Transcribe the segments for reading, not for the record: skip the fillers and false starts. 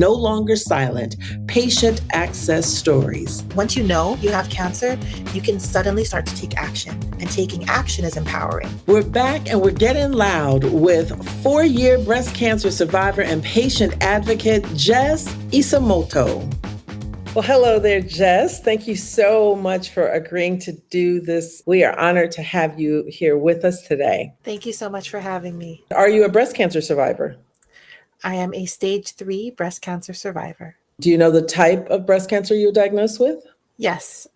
no longer silent, patient access stories. Once you know you have cancer, you can suddenly start to take action, and taking action is empowering. We're back and we're getting loud with 4-year breast cancer survivor and patient advocate, Jess Isomoto. Well, hello there, Jess. Thank you so much for agreeing to do this. We are honored to have you here with us today. Thank you so much for having me. Are you a breast cancer survivor? I am a stage 3 breast cancer survivor. Do you know the type of breast cancer you were diagnosed with? Yes,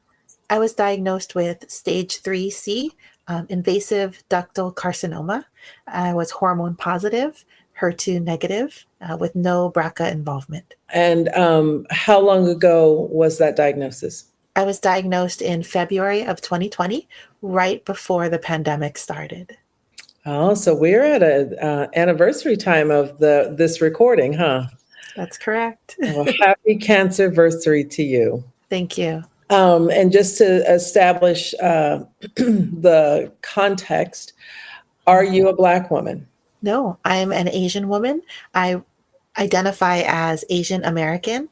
I was diagnosed with stage 3C, invasive ductal carcinoma. I was hormone positive, HER2 negative, with no BRCA involvement. And how long ago was that diagnosis? I was diagnosed in February of 2020, right before the pandemic started. Oh, so we're at an anniversary time of this recording, huh? That's correct. Well, happy cancerversary to you. Thank you. And just to establish the context, are you a Black woman? No, I'm an Asian woman. I identify as Asian American.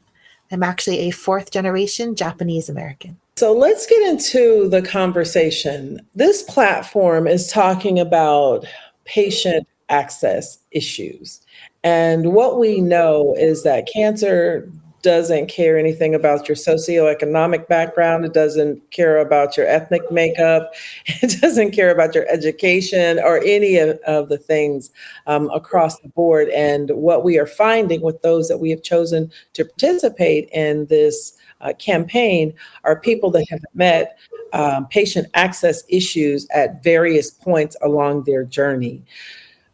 I'm actually a 4th generation Japanese American. So let's get into the conversation. This platform is talking about patient access issues. And what we know is that cancer doesn't care anything about your socioeconomic background. It doesn't care about your ethnic makeup. It doesn't care about your education or any of the things across the board. And what we are finding with those that we have chosen to participate in this campaign are people that have met patient access issues at various points along their journey.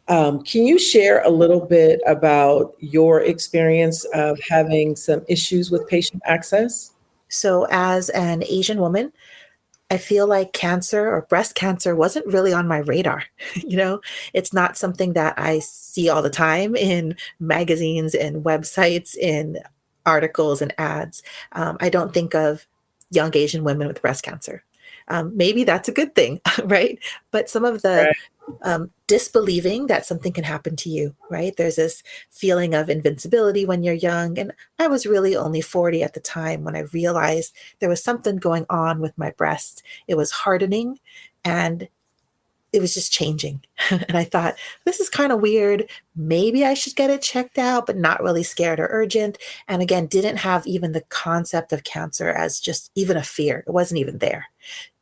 Can you share a little bit about your experience of having some issues with patient access? So, as an Asian woman, I feel like cancer or breast cancer wasn't really on my radar. It's not something that I see all the time in magazines and websites, in articles and ads. I don't think of young Asian women with breast cancer. Maybe that's a good thing, right? But some of the disbelieving that something can happen to you, right? There's this feeling of invincibility when you're young. And I was really only 40 at the time when I realized there was something going on with my breast. It was hardening and it was just changing. And I thought, this is kind of weird. Maybe I should get it checked out, but not really scared or urgent. And again, didn't have even the concept of cancer as just even a fear. It wasn't even there.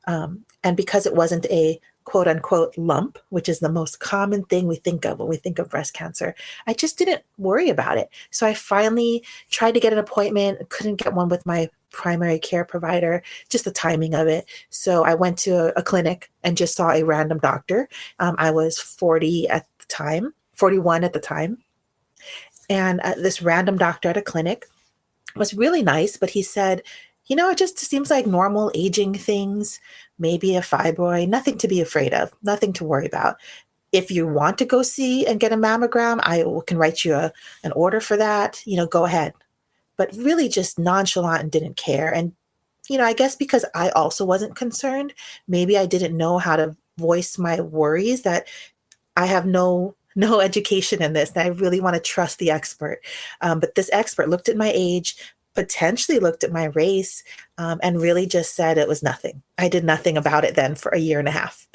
And because it wasn't a quote unquote lump, which is the most common thing we think of when we think of breast cancer, I just didn't worry about it. So I finally tried to get an appointment, couldn't get one with my primary care provider, just the timing of it. So I went to a clinic and just saw a random doctor. I was 41 at the time. And this random doctor at a clinic was really nice, but he said, it just seems like normal aging things, maybe a fibroid, nothing to be afraid of, nothing to worry about. If you want to go see and get a mammogram, I can write you an order for that, go ahead. But really just nonchalant and didn't care. And, I guess because I also wasn't concerned, maybe I didn't know how to voice my worries that I have no education in this. And I really want to trust the expert. But this expert looked at my age, potentially looked at my race, and really just said it was nothing. I did nothing about it then for a year and a half.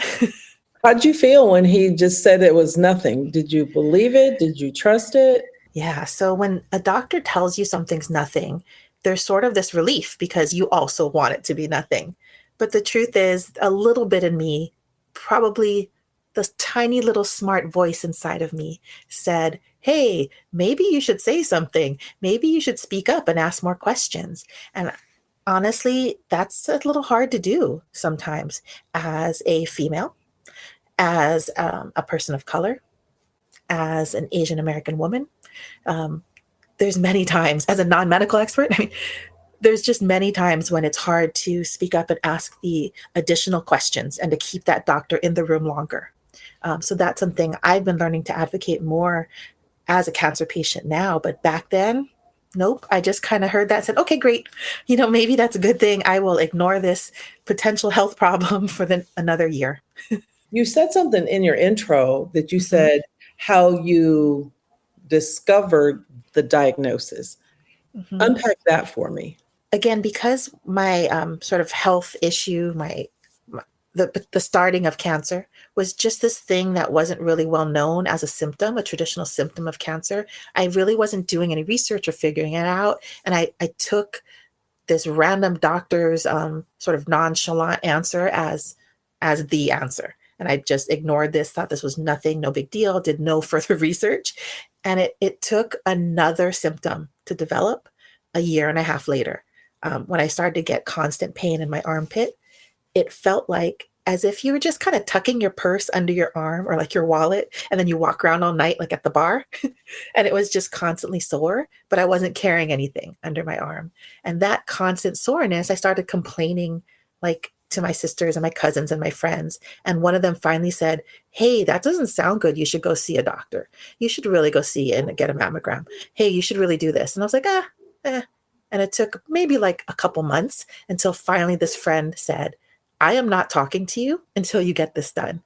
How'd you feel when he just said it was nothing? Did you believe it? Did you trust it? Yeah. So when a doctor tells you something's nothing, there's sort of this relief because you also want it to be nothing. But the truth is, a little bit in me, probably the tiny little smart voice inside of me said, hey, maybe you should say something. Maybe you should speak up and ask more questions. And honestly, that's a little hard to do sometimes as a female, as a person of color, as an Asian American woman. There's many times as a non-medical expert, there's just many times when it's hard to speak up and ask the additional questions and to keep that doctor in the room longer. So that's something I've been learning to advocate more as a cancer patient now. But back then, nope, I just kind of heard that, said, okay, great. Maybe that's a good thing. I will ignore this potential health problem for another year. You said something in your intro that you said how you discovered the diagnosis. Mhm. Unpack that for me. Again, because my sort of health issue, my the starting of cancer was just this thing that wasn't really well known as a symptom, a traditional symptom of cancer. I really wasn't doing any research or figuring it out, and I took this random doctor's sort of nonchalant answer as the answer. And I just ignored this, thought this was nothing, no big deal, did no further research. And it took another symptom to develop a year and a half later. When I started to get constant pain in my armpit, it felt like as if you were just kind of tucking your purse under your arm or like your wallet, and then you walk around all night like at the bar. And it was just constantly sore, but I wasn't carrying anything under my arm. And that constant soreness, I started complaining like to my sisters and my cousins and my friends. And one of them finally said, "Hey, that doesn't sound good. You should go see a doctor. You should really go see and get a mammogram. Hey, you should really do this." And I was like, eh. And it took maybe like a couple months until finally this friend said, "I am not talking to you until you get this done."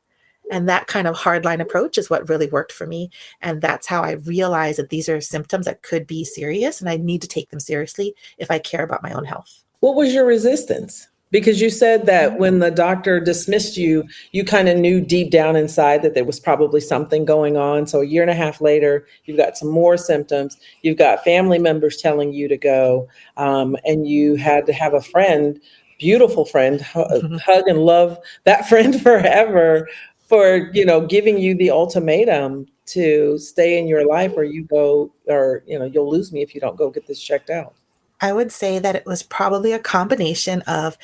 And that kind of hardline approach is what really worked for me. And that's how I realized that these are symptoms that could be serious and I need to take them seriously if I care about my own health. What was your resistance? Because you said that when the doctor dismissed you, you kind of knew deep down inside that there was probably something going on. So a year and a half later, you've got some more symptoms. You've got family members telling you to go, and you had to have a friend, beautiful friend, hug and love that friend forever for giving you the ultimatum to stay in your life, or you go, or you'll lose me if you don't go get this checked out. I would say that it was probably a combination of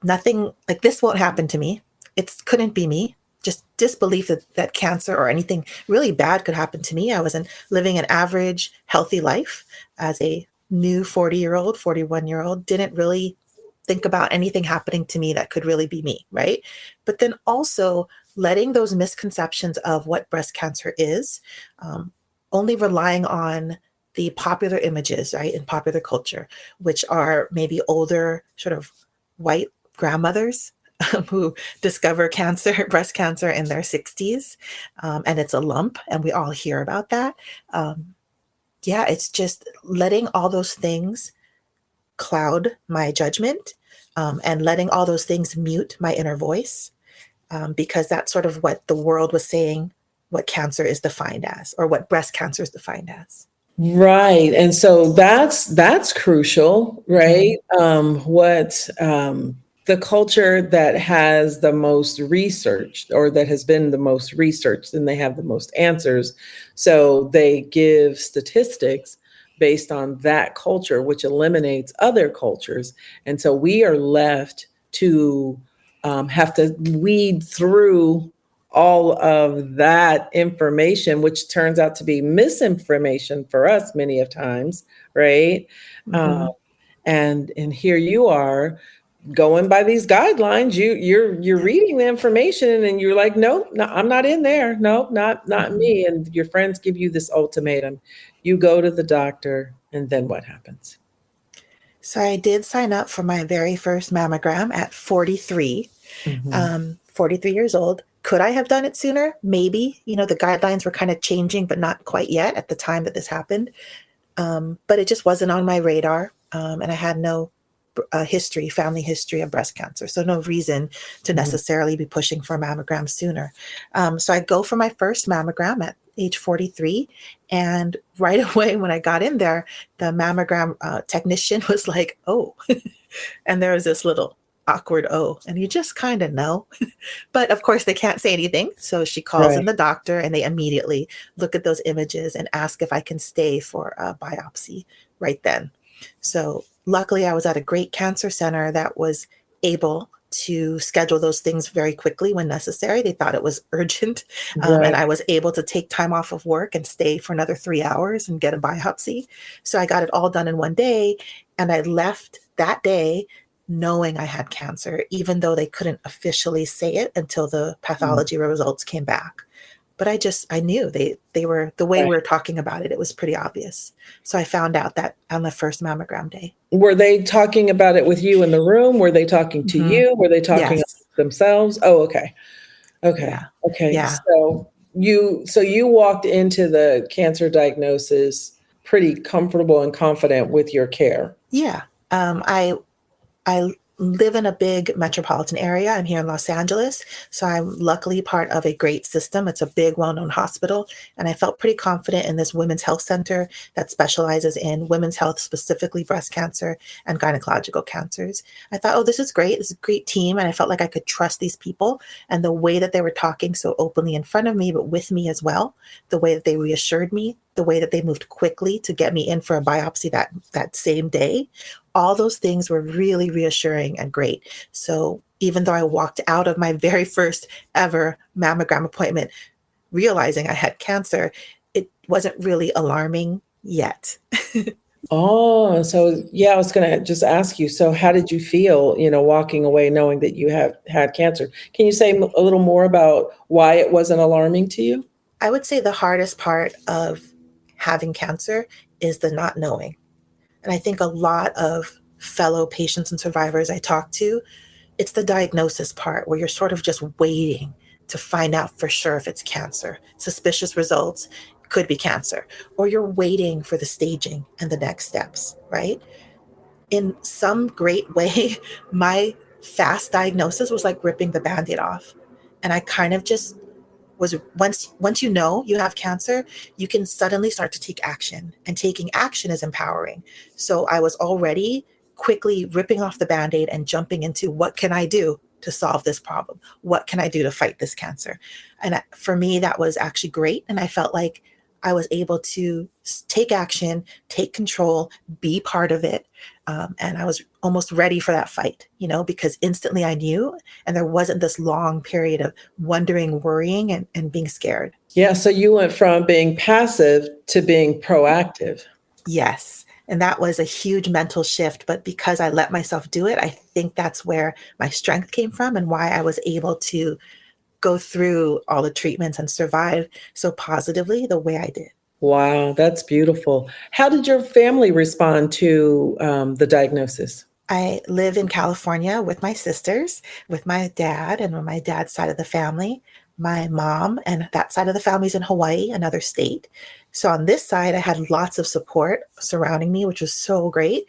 nothing like this won't happen to me. It couldn't be me. Just disbelief that cancer or anything really bad could happen to me. I wasn't living an average, healthy life as a new 40-year-old, 41-year-old, didn't really think about anything happening to me that could really be me, right? But then also letting those misconceptions of what breast cancer is, only relying on the popular images, right, in popular culture, which are maybe older, sort of white grandmothers who discover cancer, breast cancer in their 60s, and it's a lump, and we all hear about that. Yeah, it's just letting all those things cloud my judgment, and letting all those things mute my inner voice, because that's sort of what the world was saying what cancer is defined as, or what breast cancer is defined as. Right. And so that's crucial, right? What the culture that has the most research, or that has been the most researched, then they have the most answers. So they give statistics based on that culture, which eliminates other cultures. And so we are left to have to weed through all of that information, which turns out to be misinformation for us many of times, right? Uh, Mm-hmm. and here you are going by these guidelines. You're reading the information, and you're like, nope, no, I'm not in there. Nope, not Mm-hmm. me. And your friends give you this ultimatum. You go to the doctor, and then what happens? So I did sign up for my very first mammogram at 43, Mhm. 43 years old. Could I have done it sooner? Maybe. The guidelines were kind of changing, but not quite yet at the time that this happened. But it just wasn't on my radar. And I had no family history of breast cancer. So no reason to Mhm. necessarily be pushing for a mammogram sooner. So I go for my first mammogram at age 43. And right away when I got in there, the mammogram technician was like, "Oh," and there was this little awkward "oh," and you just kind of know. But of course, they can't say anything. So she calls in Right. the doctor and they immediately look at those images and ask if I can stay for a biopsy right then. So luckily, I was at a great cancer center that was able to schedule those things very quickly when necessary. They thought it was urgent. And Right. I was able to take time off of work and stay for another 3 hours and get a biopsy. So I got it all done in one day. And I left that day knowing I had cancer, even though they couldn't officially say it until the Mhm. pathology results came back. But I knew they were the way we Right. were talking about it. It was pretty obvious. So I found out that on the first mammogram day. Were they talking about it with you in the room? Were they talking to Hmm. you? Were they talking Yes. themselves? Oh, okay. Okay. Yeah. Okay. Yeah. So you walked into the cancer diagnosis pretty comfortable and confident with your care. Yeah. I live in a big metropolitan area. I'm here in Los Angeles, so I'm luckily part of a great system. It's a big, well-known hospital, and I felt pretty confident in this women's health center that specializes in women's health, specifically breast cancer and gynecological cancers. I thought, oh, this is great. This is a great team, and I felt like I could trust these people. And the way that they were talking so openly in front of me, but with me as well, the way that they reassured me, the way that they moved quickly to get me in for a biopsy that same day, all those things were really reassuring and great. So even though I walked out of my very first ever mammogram appointment realizing I had cancer, it wasn't really alarming yet. Oh, so yeah, I was going to just ask you. So, how did you feel, walking away knowing that you have had cancer? Can you say a little more about why it wasn't alarming to you? I would say the hardest part of having cancer is the not knowing. And I think a lot of fellow patients and survivors I talk to, it's the diagnosis part where you're sort of just waiting to find out for sure if it's cancer. Suspicious results could be cancer, or you're waiting for the staging and the next steps, right? In some great way, my fast diagnosis was like ripping the band-aid off. And I kind of just was once you know you have cancer, you can suddenly start to take action, and taking action is empowering. So I was already quickly ripping off the band-aid and jumping into what can I do to solve this problem? What can I do to fight this cancer? And for me, that was actually great. And I felt like I was able to take action, take control, be part of it. And I was almost ready for that fight, because instantly I knew, and there wasn't this long period of wondering, worrying, and being scared. Yeah, so you went from being passive to being proactive. Yes. And that was a huge mental shift. But because I let myself do it, I think that's where my strength came from and why I was able to go through all the treatments and survive so positively the way I did. Wow, that's beautiful. How did your family respond to the diagnosis? I live in California with my sisters, with my dad, and on my dad's side of the family, my mom, and that side of the family's in Hawaii, another state. So on this side, I had lots of support surrounding me, which was so great.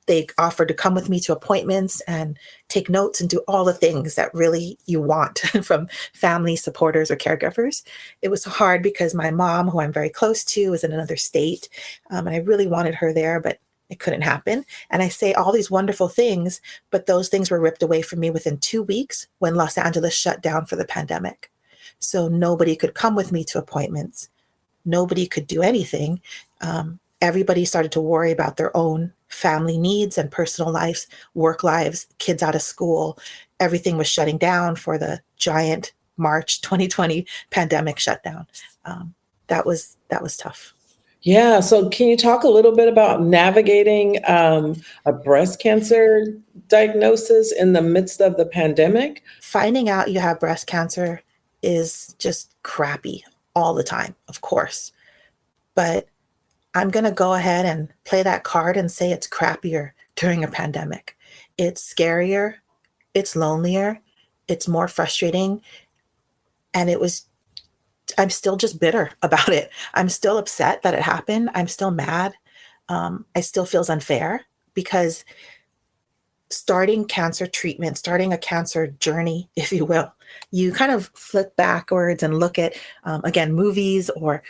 They offered to come with me to appointments and take notes and do all the things that really you want from family supporters or caregivers. It was hard because my mom, who I'm very close to, is in another state, and I really wanted her there, but it couldn't happen. And I say all these wonderful things, but those things were ripped away from me within 2 weeks when Los Angeles shut down for the pandemic. So nobody could come with me to appointments. Nobody could do anything. Everybody started to worry about their own family needs and personal lives, work lives, kids out of school. Everything was shutting down for the giant March 2020 pandemic shutdown. That was tough. Yeah, so can you talk a little bit about navigating a breast cancer diagnosis in the midst of the pandemic? Finding out you have breast cancer is just crappy all the time, of course. But I'm going to go ahead and play that card and say it's crappier during a pandemic. It's scarier, it's lonelier, it's more frustrating. And I'm still just bitter about it. I'm still upset that it happened. I'm still mad. I still feels unfair because starting cancer treatment, starting a cancer journey, if you will, you kind of flip backwards and look at, again, movies or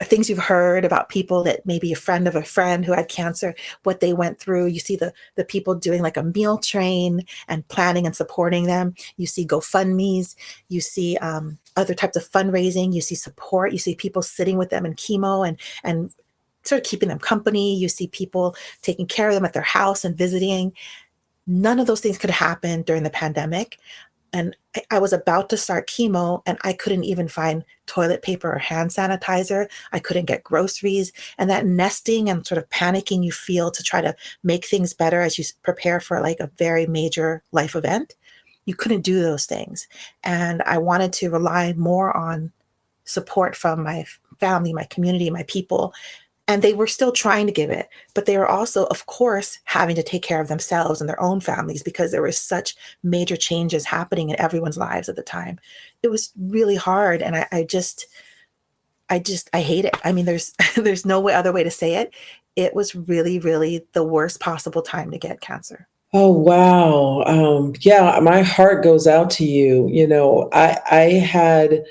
things you've heard about people that maybe a friend of a friend who had cancer, what they went through. You see the people doing like a meal train and planning and supporting them. You see GoFundMe's, you see other types of fundraising, you see support, you see people sitting with them in chemo and sort of keeping them company. You see people taking care of them at their house and visiting. None of those things could happen during the pandemic. And I was about to start chemo and I couldn't even find toilet paper or hand sanitizer. I couldn't get groceries. And that nesting and sort of panicking you feel to try to make things better as you prepare for like a very major life event, you couldn't do those things. And I wanted to rely more on support from my family, my community, my people. And they were still trying to give it, but they were also, of course, having to take care of themselves and their own families because there were such major changes happening in everyone's lives at the time. It was really hard. And I hate it. I mean, there's there's no other way to say it. It was really, really the worst possible time to get cancer. Oh, wow. Yeah, my heart goes out to you. I had,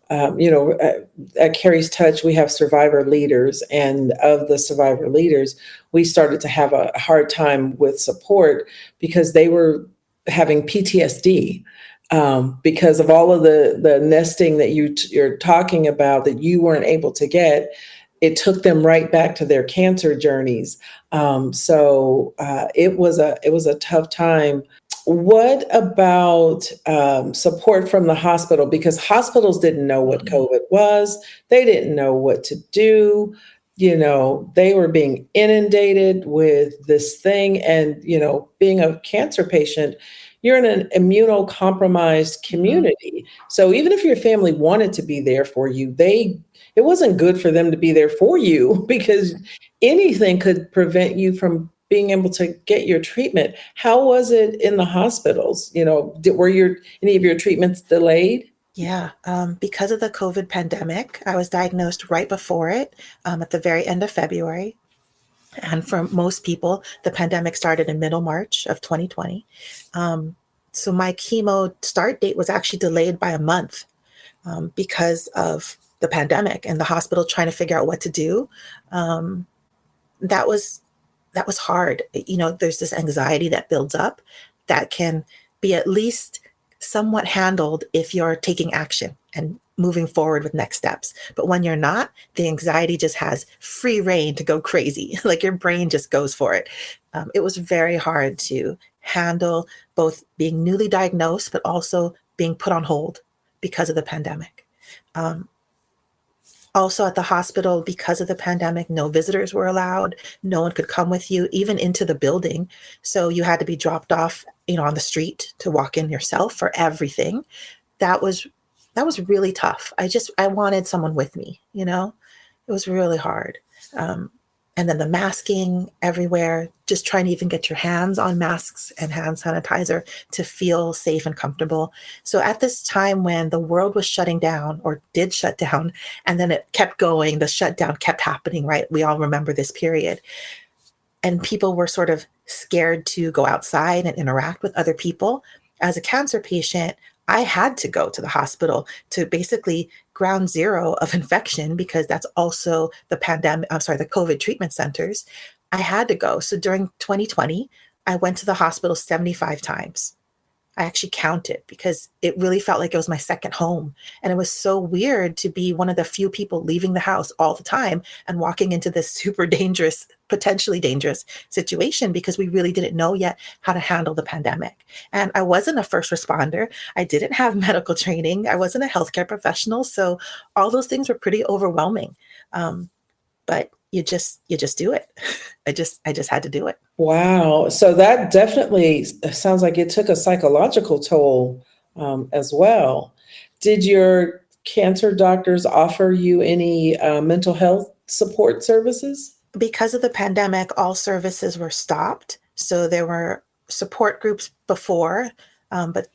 at Carrie's Touch, we have survivor leaders, and of the survivor leaders, we started to have a hard time with support because they were having PTSD, because of all of the nesting that you're talking about that you weren't able to get. It took them right back to their cancer journeys. It was a tough time. What about support from the hospital? Because hospitals didn't know what Mhm. COVID was. They didn't know what to do. They were being inundated with this thing. And, being a cancer patient, you're in an immunocompromised Mhm. community. So even if your family wanted to be there for you, it wasn't good for them to be there for you because anything could prevent you from being able to get your treatment. How was it in the hospitals? Were any of your treatments delayed? Yeah, because of the COVID pandemic, I was diagnosed right before it, at the very end of February. And for most people, the pandemic started in middle March of 2020. Um, so my chemo start date was actually delayed by a month, because of the pandemic and the hospital trying to figure out what to do. Um, that was that was hard. There's this anxiety that builds up that can be at least somewhat handled if you're taking action and moving forward with next steps. But when you're not, the anxiety just has free reign to go crazy. Like your brain just goes for it. It was very hard to handle both being newly diagnosed, but also being put on hold because of the pandemic. Um, Also at the hospital, because of the pandemic, no visitors were allowed. No one could come with you, even into the building. So you had to be dropped off, on the street to walk in yourself for everything. That was that was really tough. I wanted someone with me, It was really hard. Um, and then the masking everywhere, just trying to even get your hands on masks and hand sanitizer to feel safe and comfortable. So at this time when the world was shutting down or did shut down, and then it kept going, the shutdown kept happening, right? We all remember this period. And people were sort of scared to go outside and interact with other people. As a cancer patient, I had to go to the hospital to basically ground zero of infection because that's also the COVID treatment centers. I had to go. So during 2020, I went to the hospital 75 times. I actually counted because it really felt like it was my second home. And it was so weird to be one of the few people leaving the house all the time and walking into this super dangerous, potentially dangerous situation because we really didn't know yet how to handle the pandemic. And I wasn't a first responder. I didn't have medical training. I wasn't a healthcare professional. So all those things were pretty overwhelming. But you just do it. I just had to do it. Wow. So that definitely sounds like it took a psychological toll, as well. Did your cancer doctors offer you any mental health support services? Because of the pandemic, all services were stopped. So there were support groups before, but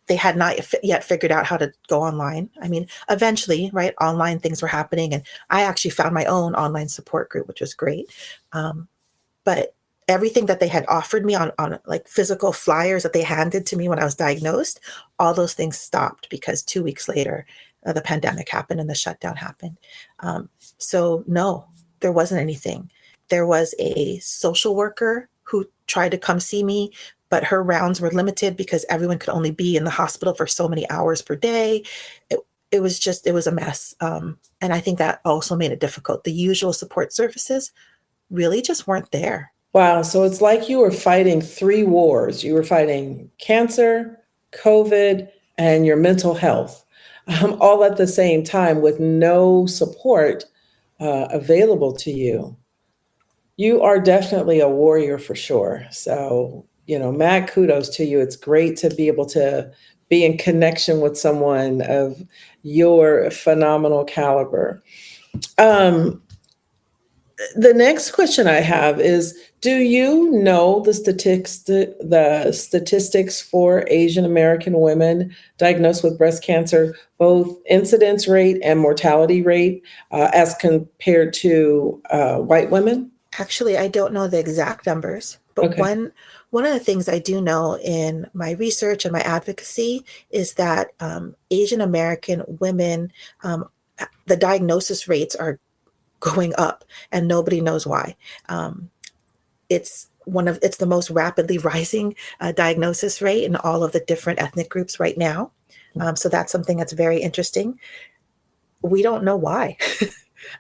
they had not yet figured out how to go online. I mean, eventually, right, online things were happening. And I actually found my own online support group, which was great. Um, but everything that they had offered me on like physical flyers that they handed to me when I was diagnosed, all those things stopped because 2 weeks later, the pandemic happened and the shutdown happened. So no, there wasn't anything. There was a social worker who tried to come see me, but her rounds were limited because everyone could only be in the hospital for so many hours per day. It, it was a mess. And I think that also made it difficult. The usual support services really just weren't there. Wow. So it's like you were fighting three wars. You were fighting cancer, COVID, and your mental health, all at the same time with no support available to you. You are definitely a warrior for sure. So, mad kudos to you. It's great to be able to be in connection with someone of your phenomenal caliber. Um, The next question I have is, do you know the statistics for Asian American women diagnosed with breast cancer, both incidence rate and mortality rate, as compared to white women? Actually, I don't know the exact numbers, but Okay. one of the things I do know in my research and my advocacy is that Asian American women, the diagnosis rates are going up, and nobody knows why. Um, it's the most rapidly rising diagnosis rate in all of the different ethnic groups right now. So that's something that's very interesting. We don't know why.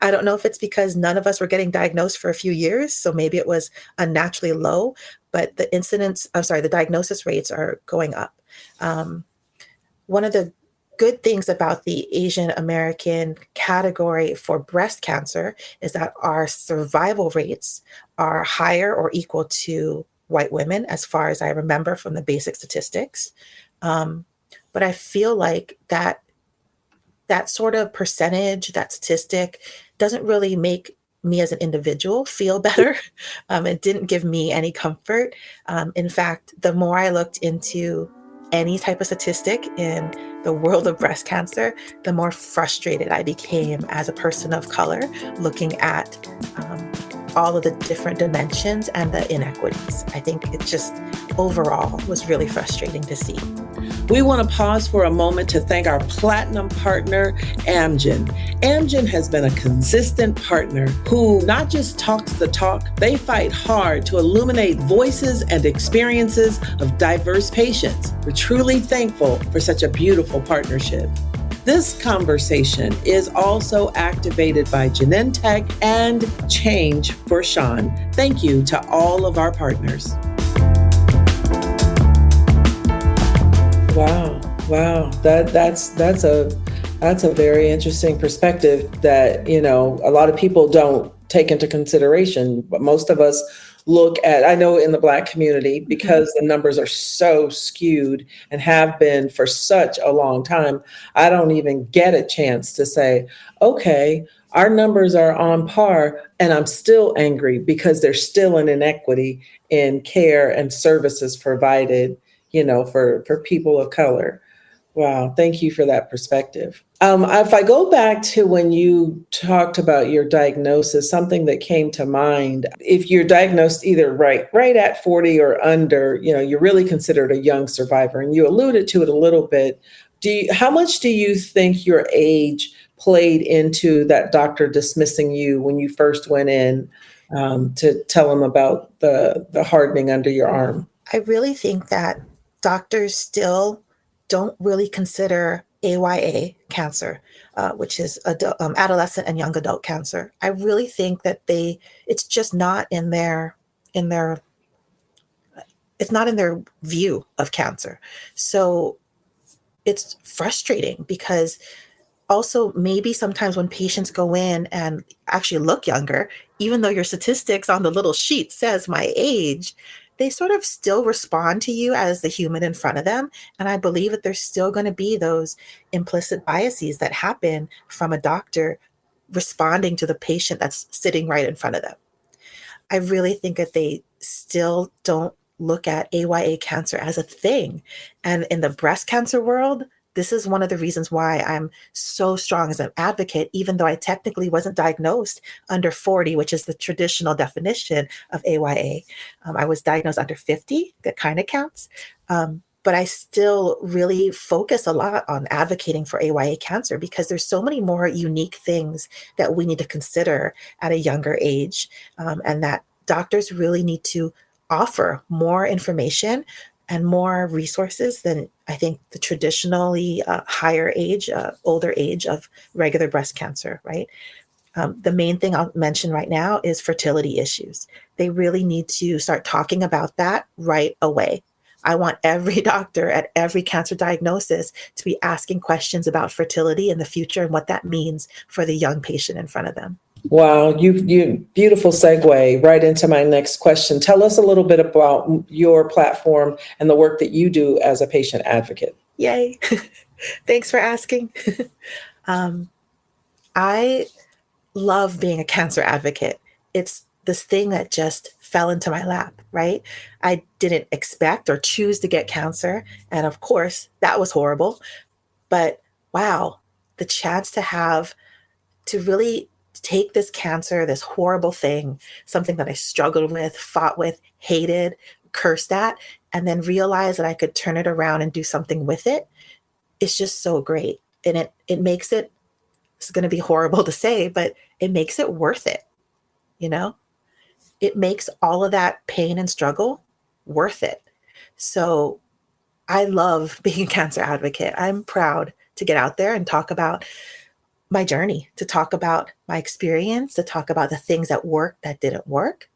I don't know if it's because none of us were getting diagnosed for a few years, so maybe it was unnaturally low, but the diagnosis rates are going up. Um, One of the good things about the Asian American category for breast cancer is that our survival rates are higher or equal to white women, as far as I remember from the basic statistics. Um, but I feel like that sort of percentage, that statistic, doesn't really make me as an individual feel better. It didn't give me any comfort. In fact, the more I looked into any type of statistic in the world of breast cancer, the more frustrated I became as a person of color looking at all of the different dimensions and the inequities. I think it just overall was really frustrating to see. We want to pause for a moment to thank our platinum partner, Amgen. Amgen has been a consistent partner who not just talks the talk, they fight hard to illuminate voices and experiences of diverse patients. We're truly thankful for such a beautiful partnership. This conversation is also activated by Genentech and Change for Sean. Thank you to all of our partners. Wow, wow. That's a very interesting perspective that, a lot of people don't take into consideration. But most of us look at, I know in the Black community, because the numbers are so skewed and have been for such a long time, I don't even get a chance to say, okay, our numbers are on par, and I'm still angry because there's still an inequity in care and services provided, for people of color. Wow, thank you for that perspective. If I go back to when you talked about your diagnosis, something that came to mind, if you're diagnosed either right at 40 or under, you're really considered a young survivor. And you alluded to it a little bit. How much do you think your age played into that doctor dismissing you when you first went in to tell him about the hardening under your arm? I really think that doctors still don't really consider AYA cancer, which is adolescent and young adult cancer. I really think that it's just not in their it's not in their view of cancer. So it's frustrating because also maybe sometimes when patients go in and actually look younger, even though your statistics on the little sheet says my age, they sort of still respond to you as the human in front of them. And I believe that there's still going to be those implicit biases that happen from a doctor responding to the patient that's sitting right in front of them. I really think that they still don't look at AYA cancer as a thing. And in the breast cancer world, this is one of the reasons why I'm so strong as an advocate, even though I technically wasn't diagnosed under 40, which is the traditional definition of AYA. I was diagnosed under 50, that kind of counts. But I still really focus a lot on advocating for AYA cancer because there's so many more unique things that we need to consider at a younger age, and that doctors really need to offer more information and more resources than I think the traditionally higher age, older age of regular breast cancer, right? The main thing I'll mention right now is fertility issues. They really need to start talking about that right away. I want every doctor at every cancer diagnosis to be asking questions about fertility in the future and what that means for the young patient in front of them. Wow, you beautiful segue right into my next question. Tell us a little bit about your platform and the work that you do as a patient advocate. Yay. Thanks for asking. I love being a cancer advocate. it's this thing that just fell into my lap, right? I didn't expect or choose to get cancer. And of course, that was horrible. But wow, the chance to really take this cancer, this horrible thing, something that I struggled with, fought with, hated, cursed at, and then realize that I could turn it around and do something with it, it's just so great. And it makes it, it's going to be horrible to say, but it makes it worth it, you know? It makes all of that pain and struggle worth it. So I love being a cancer advocate. I'm proud to get out there and talk about my journey, to talk about my experience, to talk about the things that worked, that didn't work,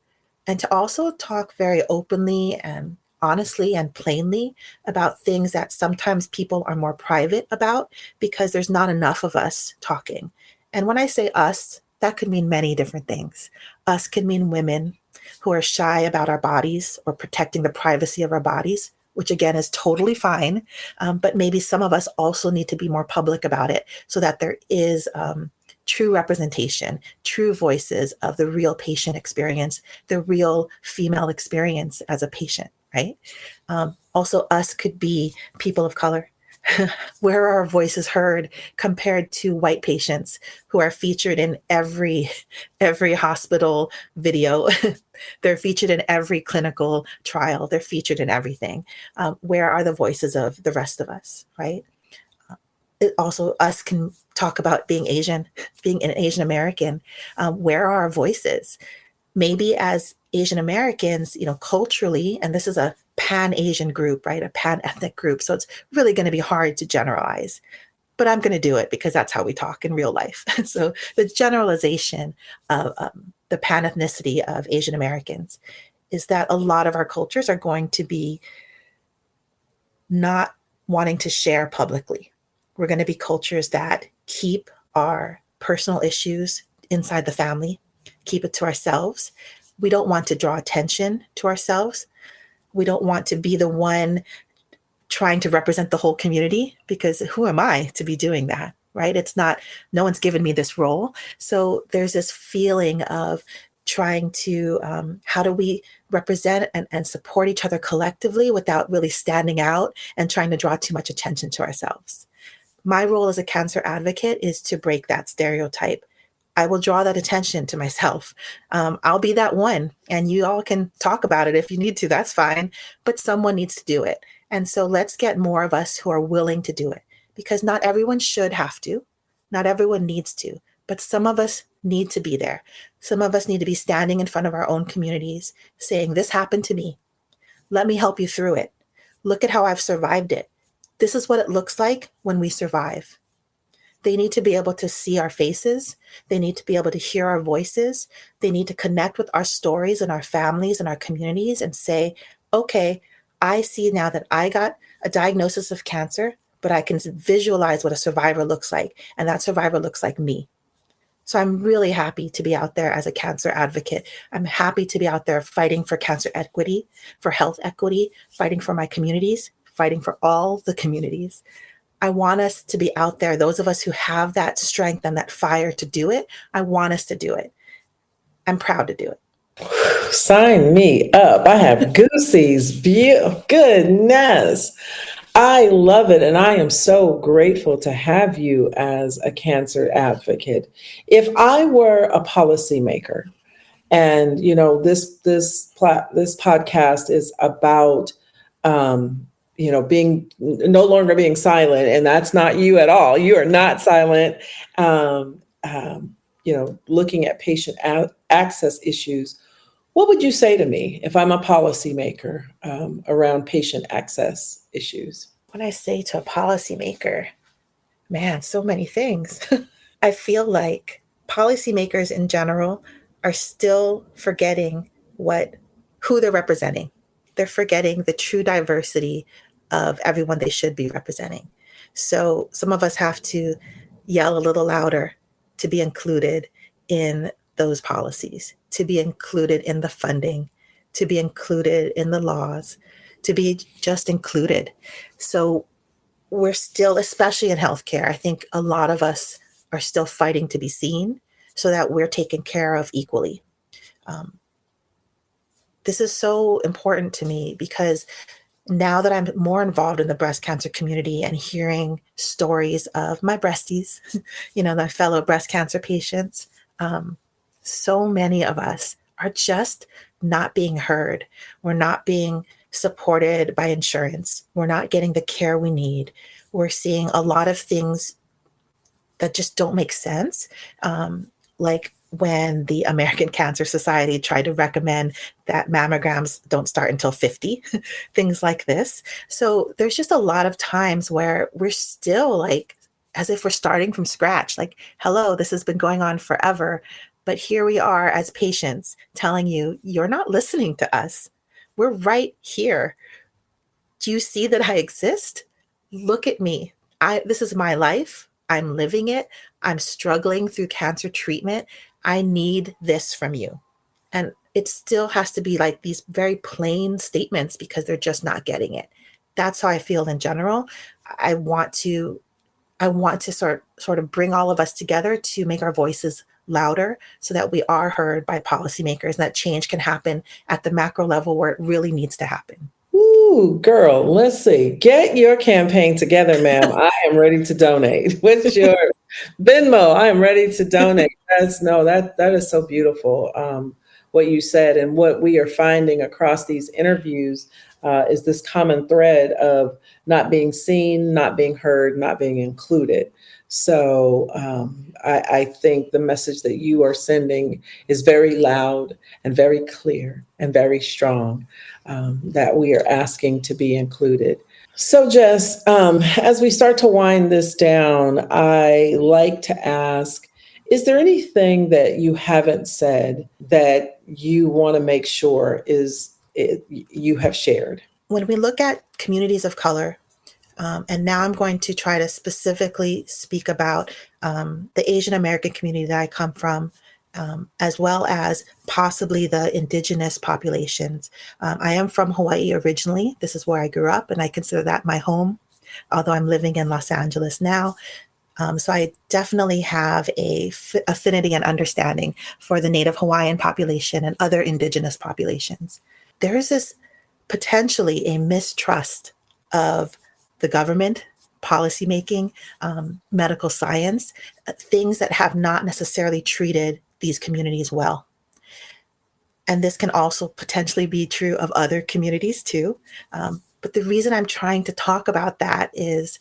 and to also talk very openly and honestly and plainly about things that sometimes people are more private about because there's not enough of us talking. And when I say us, that could mean many different things. Us could mean women who are shy about our bodies or protecting the privacy of our bodies, which again is totally fine. But maybe some of us also need to be more public about it so that there is true representation, true voices of the real patient experience, the real female experience as a patient, right? Also, us could be people of color. Where are our voices heard compared to white patients who are featured in every hospital video? They're featured in every clinical trial. They're featured in everything. Where are the voices of the rest of us, right? It also, us can talk about being Asian, being an Asian American. Where are our voices? Maybe as Asian Americans, culturally, and this is a pan-Asian group, right? A pan-ethnic group. So it's really going to be hard to generalize, but I'm going to do it because that's how we talk in real life. So the generalization of the pan-ethnicity of Asian Americans is that a lot of our cultures are going to be not wanting to share publicly. We're going to be cultures that keep our personal issues inside the family, keep it to ourselves. We don't want to draw attention to ourselves. We don't want to be the one trying to represent the whole community because who am I to be doing that, right? It's not, no one's given me this role. So there's this feeling of trying to, how do we represent and support each other collectively without really standing out and trying to draw too much attention to ourselves. My role as a cancer advocate is to break that stereotype. I will draw that attention to myself. I'll be that one, and you all can talk about it if you need to, that's fine, but someone needs to do it. And so let's get more of us who are willing to do it, because not everyone should have to, not everyone needs to, but some of us need to be there. Some of us need to be standing in front of our own communities saying, this happened to me. Let me help you through it. Look at how I've survived it. This is what it looks like when we survive. They need to be able to see our faces. They need to be able to hear our voices. They need to connect with our stories and our families and our communities and say, okay, I see now that I got a diagnosis of cancer, but I can visualize what a survivor looks like. And that survivor looks like me. So I'm really happy to be out there as a cancer advocate. I'm happy to be out there fighting for cancer equity, for health equity, fighting for my communities, fighting for all the communities. I want us to be out there, those of us who have that strength and that fire to do it. I want us to do it. I'm proud to do it. Sign me up. I have goosies. Goodness. I love it. And I am so grateful to have you as a cancer advocate. If I were a policymaker, and this podcast is about being no longer being silent, and that's not you at all. You are not silent. Looking at patient access issues. What would you say to me if I'm a policymaker around patient access issues? When I say to a policymaker, man, so many things. I feel like policymakers in general are still forgetting who they're representing. They're forgetting the true diversity of everyone they should be representing. So some of us have to yell a little louder to be included in those policies, to be included in the funding, to be included in the laws, to be just included. So we're still, especially in healthcare, I think a lot of us are still fighting to be seen so that we're taken care of equally. This is so important to me because now that I'm more involved in the breast cancer community and hearing stories of my breasties, my fellow breast cancer patients, um, so many of us are just not being heard. We're not being supported by insurance. We're not getting the care we need. We're seeing a lot of things that just don't make sense. Like when the American Cancer Society tried to recommend that mammograms don't start until 50, things like this. So there's just a lot of times where we're still like, as if we're starting from scratch, like, hello, this has been going on forever. But here we are as patients telling you, you're not listening to us. We're right here. Do you see that I exist? Look at me. This is my life. I'm living it. I'm struggling through cancer treatment. I need this from you. And it still has to be like these very plain statements because they're just not getting it. That's how I feel in general. I want to sort of bring all of us together to make our voices louder so that we are heard by policymakers and that change can happen at the macro level where it really needs to happen. Ooh, girl, let's see. Get your campaign together, ma'am. I am ready to donate. What's your Venmo? I am ready to donate. That is so beautiful. What you said and what we are finding across these interviews is this common thread of not being seen, not being heard, not being included. So I think the message that you are sending is very loud and very clear and very strong, that we are asking to be included. So, Jess, as we start to wind this down, I like to ask, is there anything that you haven't said that you want to make sure you have shared? When we look at communities of color, and now I'm going to try to specifically speak about the Asian American community that I come from, as well as possibly the indigenous populations. I am from Hawaii originally. This is where I grew up, and I consider that my home, although I'm living in Los Angeles now. So I definitely have a affinity and understanding for the Native Hawaiian population and other indigenous populations. There is this potentially a mistrust of the government, policymaking, medical science, things that have not necessarily treated these communities well. And this can also potentially be true of other communities too. But the reason I'm trying to talk about that is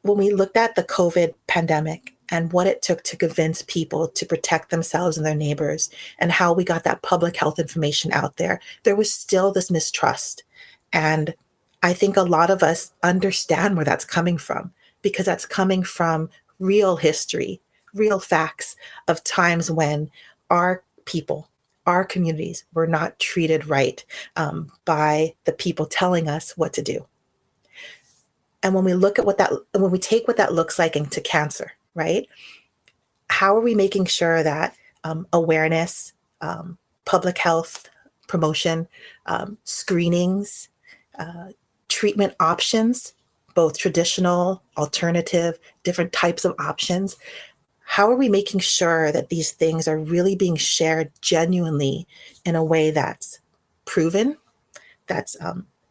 when we looked at the COVID pandemic and what it took to convince people to protect themselves and their neighbors and how we got that public health information out there, there was still this mistrust. And I think a lot of us understand where that's coming from because that's coming from real history, real facts of times when our people, our communities were not treated right by the people telling us what to do. And when we look at when we take what that looks like into cancer, right? How are we making sure that awareness, public health promotion, screenings, treatment options, both traditional, alternative, different types of options, how are we making sure that these things are really being shared genuinely in a way that's proven, that's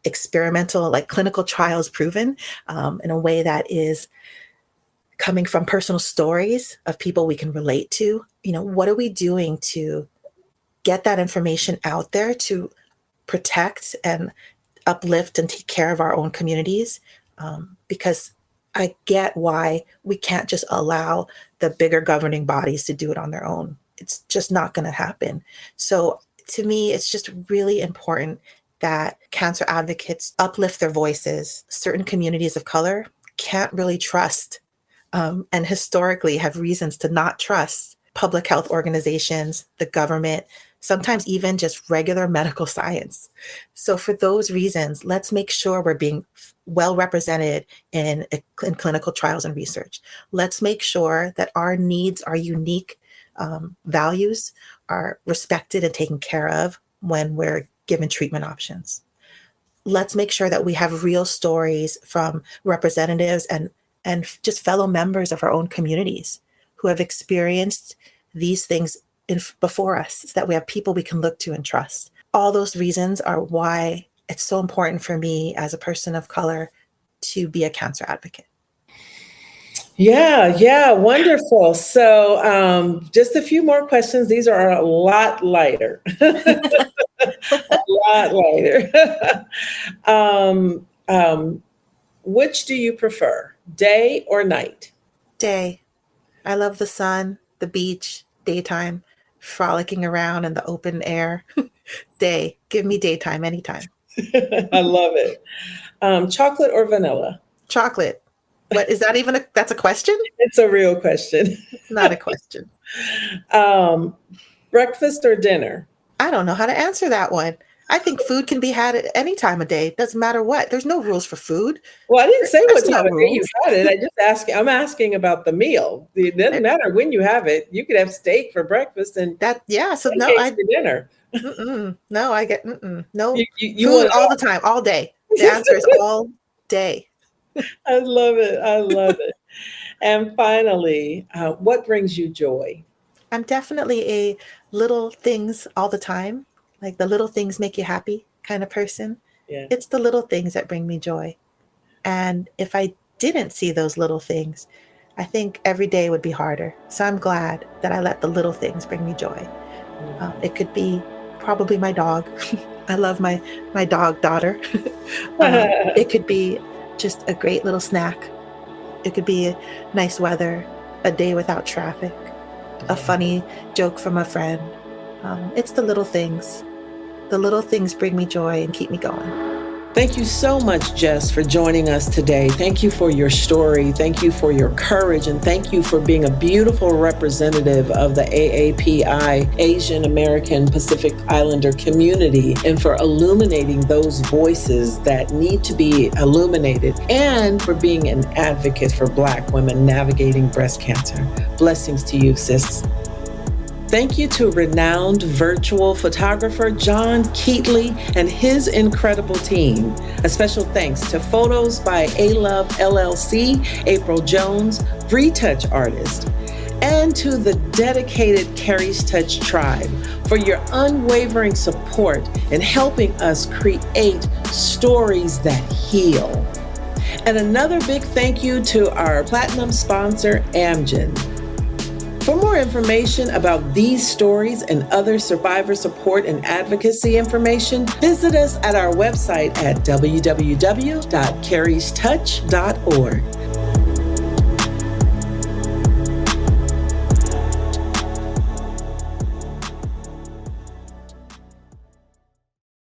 experimental, like clinical trials proven, in a way that is coming from personal stories of people we can relate to? What are we doing to get that information out there to protect and uplift and take care of our own communities? Because I get why we can't just allow the bigger governing bodies to do it on their own. It's just not going to happen. So to me, it's just really important that cancer advocates uplift their voices. Certain communities of color can't really trust, and historically have reasons to not trust public health organizations, the government, sometimes even just regular medical science. So for those reasons, let's make sure we're being well represented in clinical trials and research. Let's make sure that our needs, our unique values are respected and taken care of when we're given treatment options. Let's make sure that we have real stories from representatives and just fellow members of our own communities who have experienced these things before us, so that we have people we can look to and trust. All those reasons are why it's so important for me as a person of color to be a cancer advocate. Yeah, wonderful. So, just a few more questions. These are a lot lighter. A lot lighter. um, um, which do you prefer, day or night? Day. I love the sun, the beach, daytime, frolicking around in the open air. Day. Give me daytime anytime. I love it. Chocolate or vanilla? Chocolate. What is that even that's a question? It's a real question. It's not a question. Um, breakfast or dinner? I don't know how to answer that one. I think food can be had at any time of day. It doesn't matter what. There's no rules for food. Well, I didn't say There's what no time of day you rules. had it. I'm asking about the meal. It doesn't matter when you have it. You could have steak for breakfast and So no, pancakes for dinner. no, I get no You food want all the time, all day. The answer is all day. I love it. I love it. And finally, what brings you joy? I'm definitely a little things all the time, like the little things make you happy kind of person. Yeah. It's the little things that bring me joy. And if I didn't see those little things, I think every day would be harder. So I'm glad that I let the little things bring me joy. It could be probably my dog. I love my dog daughter. It could be just a great little snack. It could be nice weather, a day without traffic, a funny joke from a friend. It's the little things. The little things bring me joy and keep me going. Thank you so much, Jess, for joining us today. Thank you for your story. Thank you for your courage. And thank you for being a beautiful representative of the AAPI, Asian American Pacific Islander community, and for illuminating those voices that need to be illuminated, and for being an advocate for Black women navigating breast cancer. Blessings to you, sis. Thank you to renowned virtual photographer John Keatley and his incredible team. A special thanks to Photos by A-Love LLC, April Jones, Retouch Artist, and to the dedicated Carrie's Touch tribe for your unwavering support in helping us create stories that heal. And another big thank you to our platinum sponsor, Amgen. For more information about these stories and other survivor support and advocacy information, visit us at our website at www.carriestouch.org.